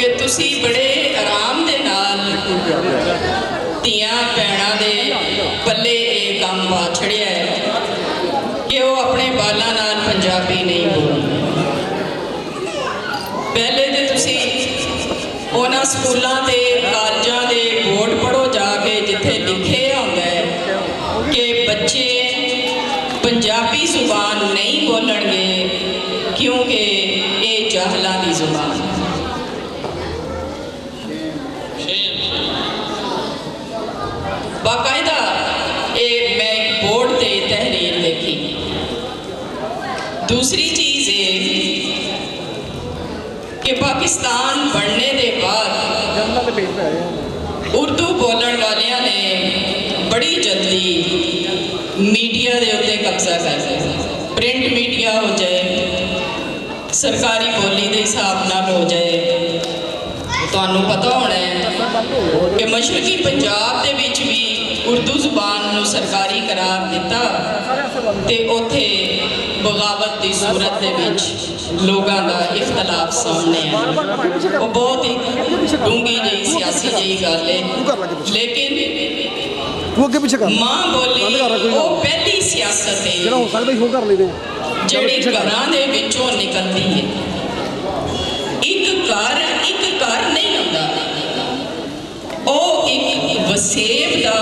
कि तुसी बड़े आराम दे नाल धीआं भैणां दे पल्ले ये काम पा छड़िया है कि वो अपने बालां नाल पंजाबी नहीं बोलदे। पहले तो तुसी उन्हां स्कूलां ते कॉलेजां दे बोर्ड पढ़ो जाके जिथे लिखे होंदा है कि बच्चे पंजाबी जुबान नहीं बोलणगे क्योंकि ये जाहलां दी जुबान है। बाकायदा मैं एक बोर्ड से तहरीर देखी। दूसरी चीज़ ये कि पाकिस्तान बनने के बाद उर्दू बोलन वालियां ने बड़ी जल्दी मीडिया के उत्ते कब्जा कर लिया। प्रिंट मीडिया हो जाए, सरकारी बोली के हिसाब नाल हो जाए। तुहानू पता होना है कि मशरकी पंजाब दे विच भी उर्दू जुबान नू सरकारी करार दिता ते उत्थे बगावत की सूरत दे विच लोगों का इख्तलाफ सामने आया। वो बहुत ही डूंगी जी सियासी जी गल है, लेकिन माँ बोली वो पहली सियासत है जिहड़ी घरां दे विचों निकलती है। एक घर नहीं होता, वो एक वसेब का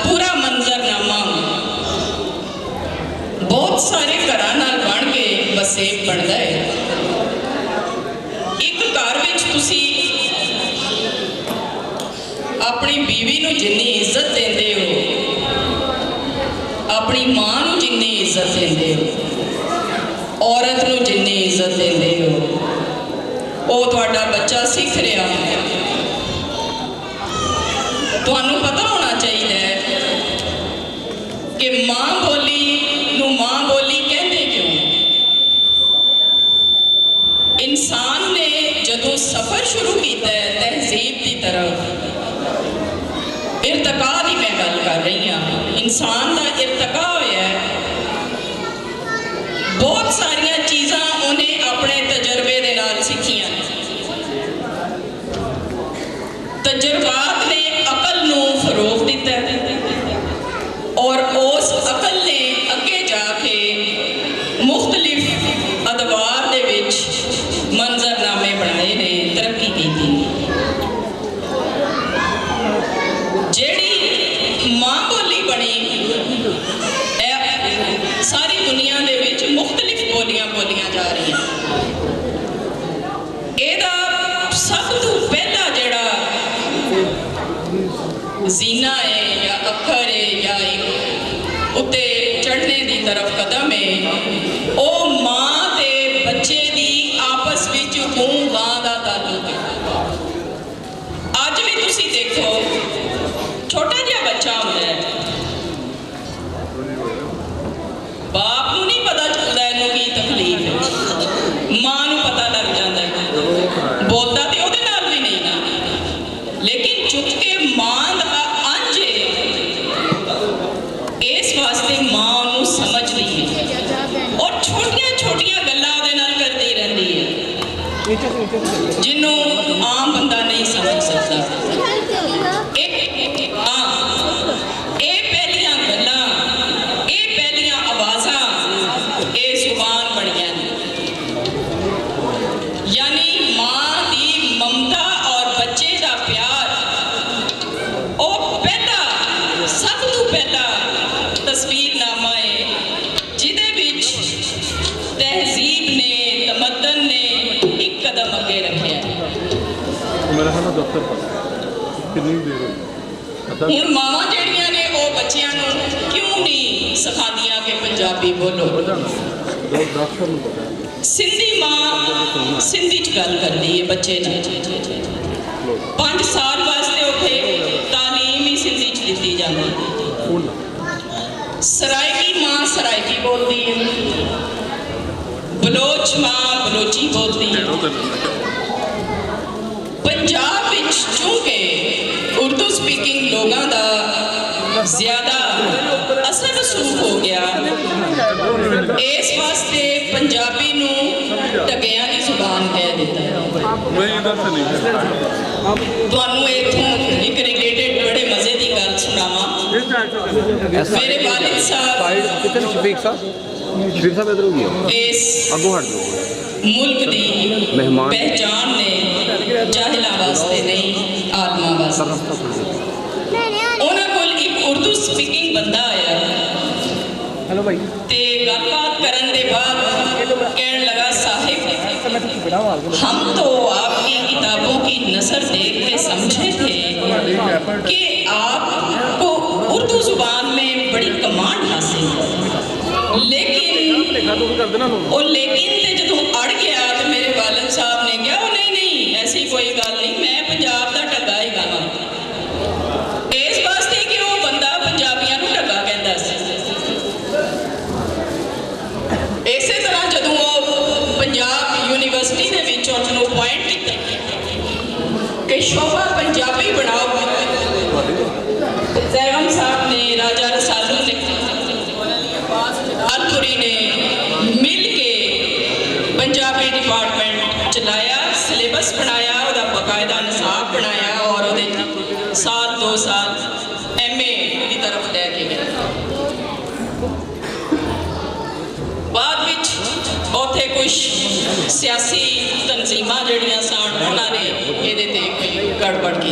पूरा मंजरनामा बहुत सारे घरां नाल बन के वसेब बनता है। एक घर विच तुसी अपनी बीवी नूं जिन्नी इज्जत देंदे हो, अपनी मां नूं जिन्नी इज्जत देंदे हो, औरत नूं जिन्नी इज्जत देंदे हो, वो तुहाडा बच्चा सीख रहा है। तुहानू पता होना चाहिए कि माँ बोली नूं माँ बोली कहते क्यों? बोलियां बोलियां जा रही हैं। ਇਹਦਾ सब तो पहला जड़ा जीना है या अखर है या एक उत्ते चढ़ने की तरफ कदम है, वो माँ ते बच्चे की आपस विच गूं गां दा ताल्लुक है। अज भी तुसी देखो छोटा जिहा बच्चा होंदा है, बाप नूं नहीं पता चलता इहनूं की तकलीफ है, मां नूं पता लग जाता है। बोलता तो ਉਹਦੇ ਨਾਲ भी नहीं ना, लेकिन चुप के मां दा अंज है, इस वास्ते मां ਉਹਨੂੰ समझदी है और छोटियां छोटियां गल्लां ਉਹਦੇ ਨਾਲ करती रहती है जिन्हों आम बंदा नहीं समझ सकता। ਹੁਣ ਮਾਵਾਂ ਜਿਹੜੀਆਂ ਨੇ ਉਹ ਬੱਚਿਆਂ ਨੂੰ ਕਿਉਂ ਨਹੀਂ ਸਿਖਾਉਂਦੀਆਂ ਕਿ ਪੰਜਾਬੀ ਬੋਲੋ। ਸਿੰਧੀ ਮਾਂ ਸਿੰਧੀ ਚ ਗੱਲ ਕਰਦੀ ਹੈ ਬੱਚੇ ਨਾਲ, 5 ਸਾਲ ਵਾਸਤੇ ਉੱਥੇ ਤਾਲੀਮ ਹੀ ਸਿੰਧੀ ਚ ਦਿੱਤੀ ਜਾਂਦੀ ਹੈ। ਸਰਾਇਕੀ ਮਾਂ ਸਰਾਇਕੀ ਬੋਲਦੀ ਹੈ, ਬਲੋਚ ਮਾਂ ਬਲੋਚੀ ਬੋਲਦੀ ਹੈ। पंजाब विच चूंकि उर्दू स्पीकिंग लोगों का ज़्यादा असर रसूख हो गया, इस वास्ते पंजाबी नूं ढगियां दी जुबान कह दिता है। तुहानूं इत्थों एक रिलेटेड बड़े मज़े की गल सुनावां। मेरे वालिद साहब इस मुल्क की पहचान ने जाहिला वास्ते नहीं आत्मा वास्ते। उन्हां कोल एक उर्दू स्पीकिंग बंदा आया ते गलबात करन दे बाद कहने लगा, साहिब हम तो आपकी किताबों की नसर देख के समझे थे कि आपको उर्दू जुबान में बड़ी कमांड हासिल है, लेकिन जो अड़ गया तो मेरे वालिद साहब ने कहा नहीं नहीं ऐसी कोई गल नहीं, मैं पंजाब का ढगा ही गाना। इस वास्ते कि वो बंदा पंजाबियों को ढगा कहता सी। इस तरह जो पंजाब यूनिवर्सिटी के अपॉइंट किया कि शोभा पंजाबी बनाओ, जैगम साहब ने, राजा रसालू ने, अलपुरी ने मिल के पंजाबी डिपार्टमेंट चलाया, सिलेबस बनाया, उसका बाकायदा निसाब बनाया और साल 2 साल MA की तरफ लैके गया। बाद विच उत्थे कुछ सियासी तंजीमां जड़ियां सन उन्होंने ये गड़बड़ की।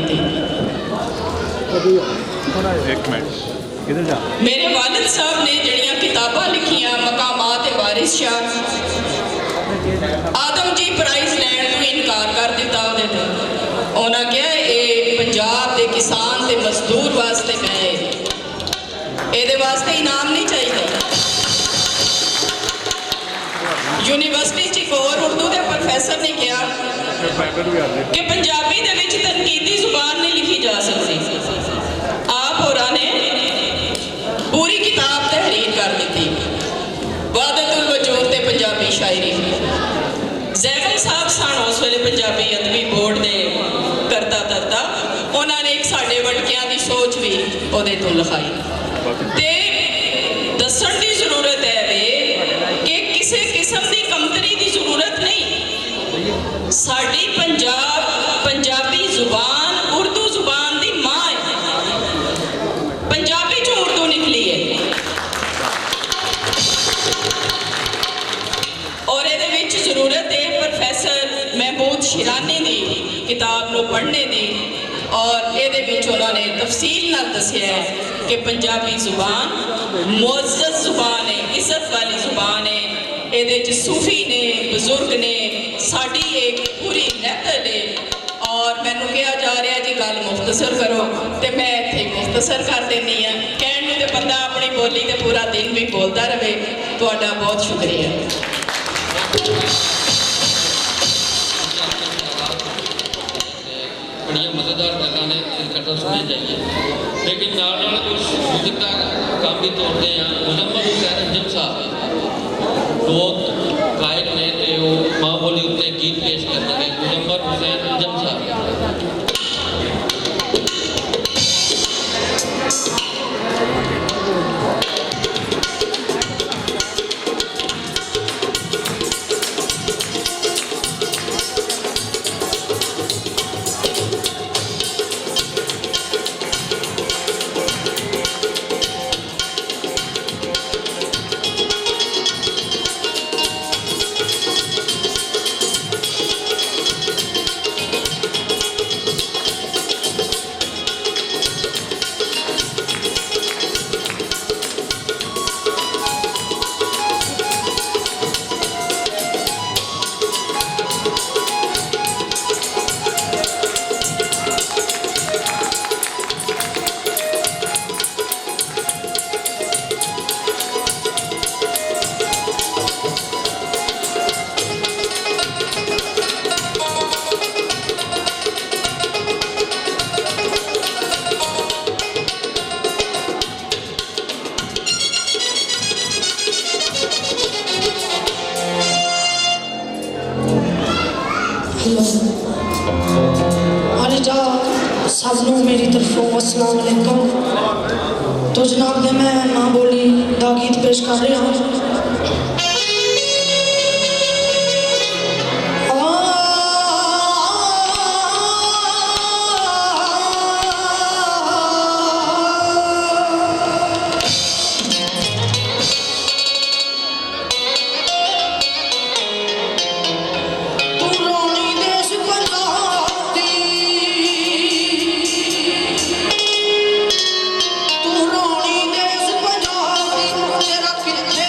मेरे वालिद साहब ने जड़ियां किताबां लिखियां मकामात वारिस शाह, आदम जी प्राइज लैण तो इनकार कर दिता। उन्होंने कहा ये पंजाब के किसान ते मजदूर वास्ते मैं ये वास्ते इनाम नहीं चाहिए। यूनिवर्सिटी च एक और उर्दू के प्रोफैसर ने कहा कि पंजाबी दे विच तनकीदी जुबान नहीं लिखी जा सकती। आप होरां ने पूरी किताब तहरीर कर दी, वादतुल वजूद ते पंजाबी शायरी। जैगम साहब सन उस वेले पंजाबी अदबी बोर्ड के करता धरता, उन्होंने एक साडे वटकियां की सोच भी उहदे तो लिखाई। ते दस्सण की जरूरत है कि किसी किस्म की कमतरी की जरूरत नहीं। साडी पंजाबी जुबान उर्दू जुबान की मां है, पंजाबी चो उर्दू निकली है और ये जरूरत है प्रोफैसर महमूद शिरानी की किताब को पढ़ने की। और ये उन्होंने तफसील नाल दसिया है कि पंजाबी जुबान मुअज़्ज़ज़ जुबान है, इज्जत वाली जुबान है, ये सूफी ने बजुर्ग ने साड़ी एक पूरी लहर ने और मैनू कहा जा रहा जी गल मुख्तसर करो तो मैं इत्थे मुख्तसर कर देनी हाँ कहण नूं ते बंदा अपनी बोली तो पूरा दिन भी बोलता रहे। तुहाडा बहुत शुक्रिया। बड़िया मजेदार गल्लां ने इकट्ठा सुने जाइए, लेकिन नाल नाल कुछ म्यूजिक का काम भी तोड़ते हैं। मुजम्मल हुसैन अंजम साहब बहुत गायक ने ते वो माँ बोली उत्ते गीत पेश करते हैं। मुजम्मल हुसैन अंजम साहब सबनों मेरी तरफों अस्सलाम वालेकुम। तो जनाब दे मैं मां बोली दा गीत पेश कर रहा हूँ। तेरा कितने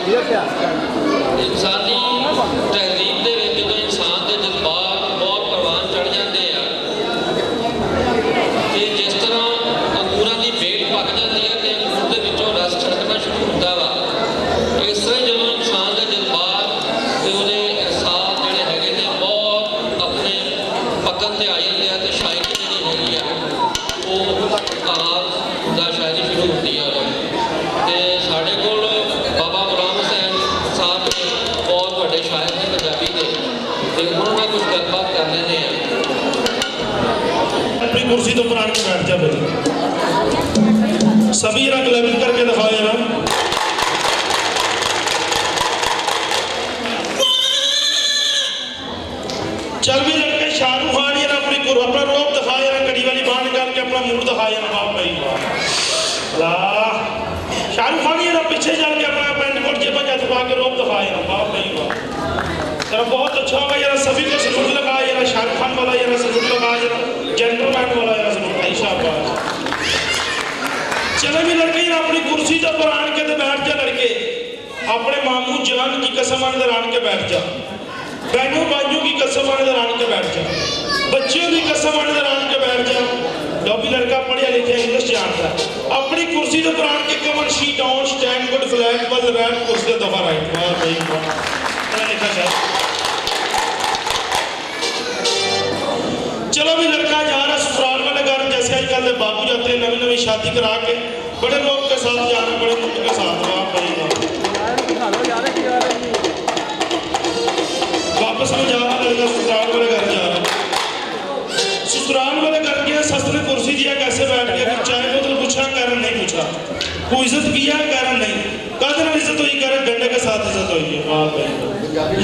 इंसानी तहजीब दे विच जो इंसान के जज्बात बहुत परवान चढ़ जाते हैं कि जिस तरह अंगूरां की बेल पक जाती है तो अंगूर के विचों रस छड़कना शुरू होता वा, इस तरह जो इंसान के जज्बात ते उहदे एहसास जिहड़े हैगे ने बहुत अपने पकन ते आ जाते हैं तो शायरी जिहड़ी हैगी आ वो आगाज दा शायरी शुरू होती है उदों। ते साडे कोल बाबा गुलाम हुसैन साहब ने बहुत बड़े शायर ने पंजाबी के, तो उन्होंने कुछ गलबात कर लेते हैं। अपनी कुर्सी तो पर आके बैठ जा भाई, सभी रंग लेवल करके दिखाओ जरा। चल भी लड़के शाहरुख खान यार अपनी अपना रोब दिखा यार, कड़ी वाली बांध करके अपना मूड दिखा यार। वाह भाई वाह, शाहरुख खान यार पीछे जाके अपना पैंट कोट जेबा छुपा के रोब दिखा यार। वाह भाई वाह, तेरा बहुत अच्छा होगा यार। सभी को सलूट लगा यार, शाहरुख खान वाला यार सलूट लगा यार, जेंटलमैन वाला यार सलूट। शाबाश। चले भी लड़के यार अपनी कुर्सी के ऊपर आन के बैठ जा लड़के, अपने मामू जान की कसम अंदर आन के बैठ जा, बहनों भाइयों की कसम अंदर आन के बैठ जा, बच्चियों की कसम अंदर आन के बैठ जा। जो भी लड़का पढ़िया लिखा इंग्लिश जानता है अपनी कुर्सी के ऊपर आन के कमन शी डाउन स्टैंड गुड फ्लैग बज रैट कुर्सी के दफा राइट। वाह भाई वाह, लिखा है। चलो भी लड़का जा रहा ससुराल वाले घर, जैसे आजकल के बाबू जाते हैं नवी नवी शादी करा के, बड़े लोग के साथ जा रहे, बड़े मुंड के साथ। वाह भाई वाह, वापस में जा रहा लड़का ससुराल वाले घर जा रहा। ससुराल वाले घर गया, सस ने कुर्सी दिया, कैसे बैठ गया, चाय बोतल पूछा, कारण नहीं पूछा, कोई इज्जत किया, कारण नहीं, कहते ना इज्जत हुई, कारण डंडे के साथ इज्जत हुई है। वाह भाई,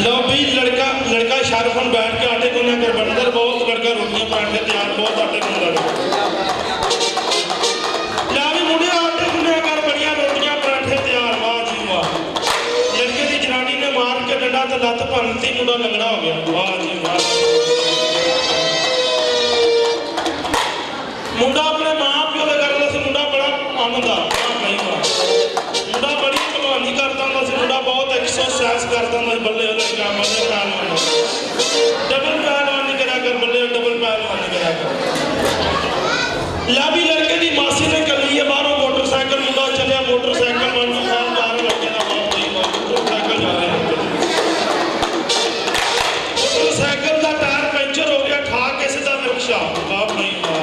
लो भाई लड़का शाहरुख खान बैठ के आटे गुना कर बंदर, बहुत लड़का रोटियां परांठे तैयार, बहुत आटे गुना ला भी मुड़े आटे गुना कर बढ़िया रोटियां परांठे तैयार। वाह जी वाह, लड़के की जनानी ने मार के डंडा तो लत भनती, मुंडा लंगड़ा हो गया। वाह जी वाह, मुंडा अपने मां प्यो के करता सी, मुंडा बड़ा आनंदा। वाह भाई वाह, मुंडा बड़ी भलवानी करता हूँ, मुंडा बहुत एक्सरसाइज करता हूँ। बल्ले लड़का बल्ले पहलवान, डबल पहलवानी करा कर, बल्ले डबल पहलवानी करा कर। लाभी लड़के की मासी ने कर ली है बाहरों मोटरसाइकिल, मुंडा चलिया मोटरसाइकिल वन जा रहे लड़के का। मोटरसाइकिल जा रहे मोटरसाइकिल का टायर पंचर हो गया, ठा के सीधा रिक्शा। वाह भाई वाह,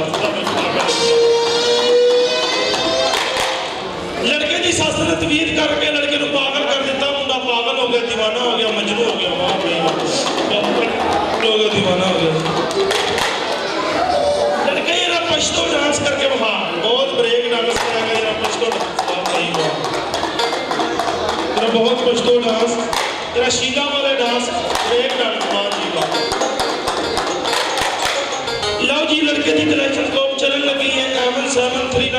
लड़के की सस ने तवीर करके लड़के को पागल कर दिता, मुंडा पागल हो गया, दीवाना हो गया, मजनू हो गया। वाह भाई वाह, दीवाना हो गया। लड़के ये पश्तो डांस करके वहा बहुत ब्रेक डांस करेगा, ये पश्तो डांस। वाह भाई वाह, तेरा बहुत पश्तो डांस, तेरा शीला वाले डांस, ब्रेक डांस। वाह जी वाह, लो जी लड़के की कलेक्शन को चलन लगी है, एवन 7 3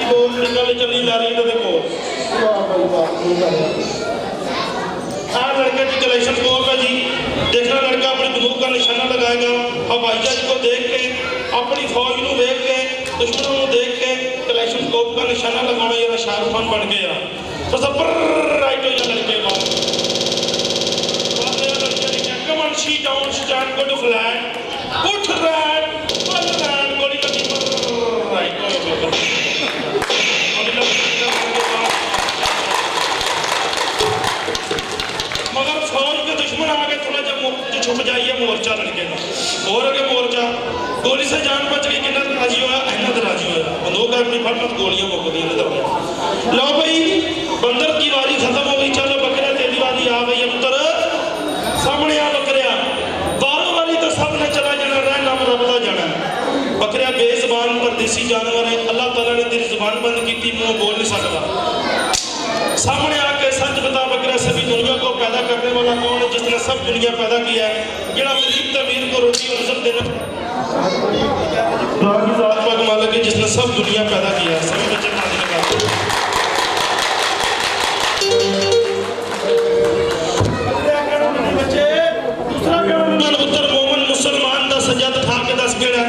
बोल निकल चली ला रही है। देखो वाह भाई वाह, लड़के की कलेक्शन को है जी। देखना लड़का अपनी बंदूक का निशाना लगाएगा, हवाई जहाज को देख के, अपनी फौज को देख के, दुश्मनों को देख के कलेक्शन कोप का निशाना लगाना। ये शाहरुख खान बन गया तो सब राइट हो जाए लड़के। कमन शी डाउन स्टैंड गुड फ्लैग उठ रैट बल रैट, गोली लगी राइट हो गया। मगर फौज के दुश्मन आ गए, थोड़ा जब छुप जाइए मोर्चा लड़के का, और अगे मोर्चा गोली से जान बच गई। किन्ना राजी होया, इन्ना राजी होया, बंदूक अपनी फट गोलियां मुक दी। लो भाई बंदर की वारी खत्म हो गई, चलो बकरिया तेरी वारी आ गई। पुत्र सामने आ बकरिया, बारों वाली तो सब ने चला जाना, रहना रब दा जाना। बकरिया बेजुबान परदेसी जानवर है, अल्लाह ताला ने तेरी जुबान बंद की, मुंह बोल नहीं सकता। सामने आके सच बता बकरिया, सभी दुनिया को पैदा करने वाला कौन है, जिसने सब दुनिया पैदा किया है, जरा गरीब तमीर को रोटी और इज्जत देना मालिक है, जिसने सब दुनिया पैदा किया है। सभी बच्चे पानी लगाते उत्तर मोमन मुसलमान का सजद ठा के दस केड़ा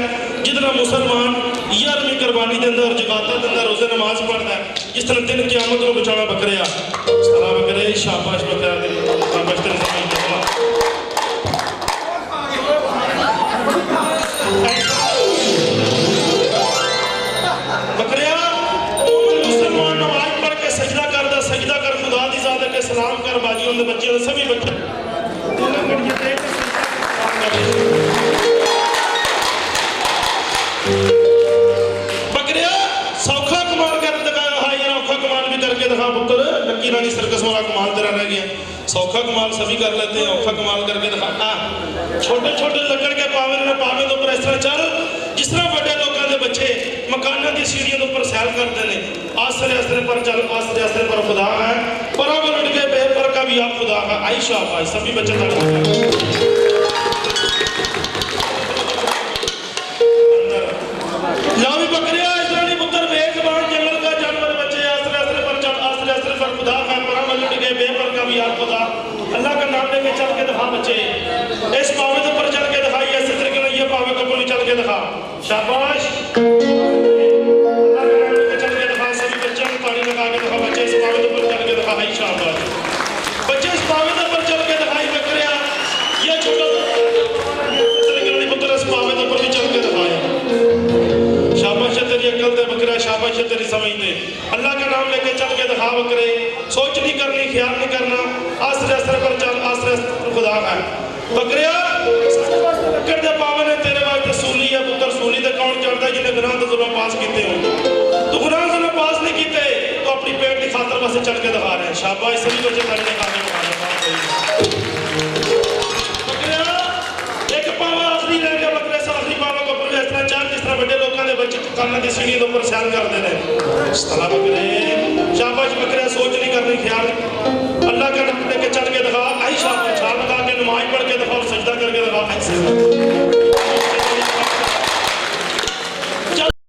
जितना मुसलमान 11वीं कुर्बानी देंदा और जकात देंदा, रोजे नमाज पढ़ता है, जिस तरह दिन क़यामत को बचाना बकरिया। सलाम करे शाबाश बकरा दे शाबाश तेरे समय दवा बकरिया मुसलमान नमाज पढ़ के सजदा कर खुदा दी जात के सलाम कर बाजी उनके बच्चे सभी बच्चे बकरिया सौखा कमाल कर दिखाया हां यार औखा कमाल भी करके दिखा पुत्र नक्की रानी सर्कस वाला कमाल तेरा रह गया सौखा कमाल सभी कर लेते हैं औखा कमाल करके दिखा छोटे छोटे लकड़ के पावे ने पावे तो ऊपर इस तरह चल जिस तरह बड़े लोगों के बच्चे मकानों की सीढ़ियों के ऊपर सैर करते हैं आसरे आसरे पर चल आसरे आसरे पर खुदा है बराबर उठ के बेपर का भी आप खुदा है आयशा भाई सभी बच्चे लावी बकरिया इस्राएली पुत्र बेजबान जंगल का जानवर बच्चे आसरे आसरे पर चल आसरे आसरे पर खुदा है बराबर उठ के बेपर का भी आप खुदा अल्लाह का नाम लेके चल के दिखा बच्चे इस पावे के ऊपर चल के दिखाई ऐसे तरीके से ये पावे के ऊपर चल के दिखा शाबाश अल्लाह का नाम लेके चल के दिखा सभी बच्चों को पानी लगा के दिखा बच्चे इस पावे के ऊपर चल के दिखा हाय शाबाश बच्चे इस पावे के ऊपर चल के दिखाई बकरिया ये छोटा तरीके पुत्र इस पावे के ऊपर भी चल के दिखाया शाबाश तेरी अकल दे बकरिया शाबाश तेरी समझ दे अल्लाह का नाम लेके चल के दिखा बकरे सोच नहीं करनी ख्याल नहीं करना आसरे आसरे पर चल आसरे आसरे खुदा है बकरिया लकड़ दे पावन है तेरे वास्ते सूली है पुत्र सूली ते कौन चढ़दा जिन्हें गुनाह ते जुल्म पास कीते हो तू गुनाह जुल्म पास नहीं कीते तो अपनी पेट की खातर वास्ते चढ़ के दिखा रहे हैं शाबाश सभी बच्चे खड़े दिखा के बकरिया एक पावा आखिरी रह गया बकरे से आखिरी पावा को ऊपर इस तरह चल जिस तरह बड़े लोगों के बच्चे काना दी सीढ़ी के ऊपर सैर करते हैं सलाम बकरे शाबाश बकरिया सोच नहीं करनी ख्याल अल्लाह का नाम लेके चल के दिखा आई शाबाश छाल लगा के नमाज पढ़ के दिखा और सजदा करके दिखा